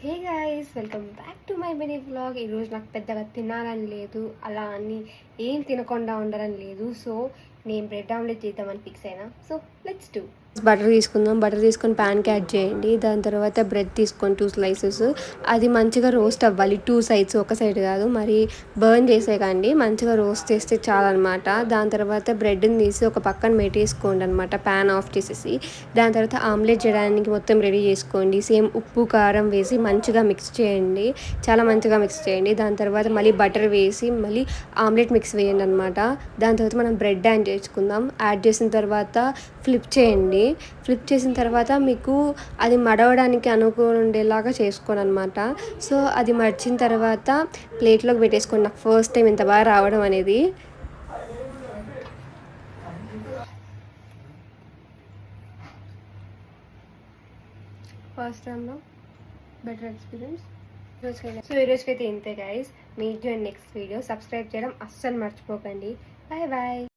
Hey guys, welcome back to my mini vlog. ఈరోజు నాకు పెద్దగా తినాలని లేదు, అలా అని ఏం తినకుండా ఉండాలని లేదు. సో నేను బ్రెడ్ ఆమ్లెట్ చేద్దామని ఫిక్స్ అయినా. So let's do. బటర్ తీసుకుందాం. బటర్ తీసుకొని ప్యాన్కి యాడ్ చేయండి. దాని తర్వాత బ్రెడ్ తీసుకొని 2 స్లైసెస్. అది మంచిగా రోస్ట్ అవ్వాలి, 2 సైడ్స్, ఒక సైడ్ కాదు. మరి బర్న్ చేసేకండి, మంచిగా రోస్ట్ చేస్తే చాలన్నమాట. దాని తర్వాత బ్రెడ్ని తీసి ఒక పక్కన పెట్టేసుకోండి అనమాట, ప్యాన్ ఆఫ్ చేసేసి. దాని తర్వాత ఆమ్లెట్ చేయడానికి మొత్తం రెడీ చేసుకోండి. సేమ్ ఉప్పు కారం వేసి మంచిగా మిక్స్ చేయండి, చాలా మంచిగా మిక్స్ చేయండి. దాని తర్వాత మళ్ళీ బటర్ వేసి మళ్ళీ ఆమ్లెట్ మిక్స్ వేయండి అనమాట. దాని తర్వాత మనం బ్రెడ్ యాడ్ చేసుకుందాం. యాడ్ చేసిన తర్వాత ఫ్లిప్ చేయండి. ఫ్లిప్ చేసిన తర్వాత మీకు అది మడవడానికి అనుకూలంగా ఉండేలాగా చేసుకోండి అనమాట. సో అది మడిచిన తర్వాత ప్లేట్లోకి పెట్టేసుకోండి. నాకు ఫస్ట్ టైం ఇంత బాగా రావడం అనేది. ఫస్ట్ టైంలో బెటర్ ఎక్స్పీరియన్స్. సో ఈరోజుకైతే ఇంతే guys. Meet you next video. Subscribe చేయడం అస్సలు మర్చిపోకండి. Bye bye.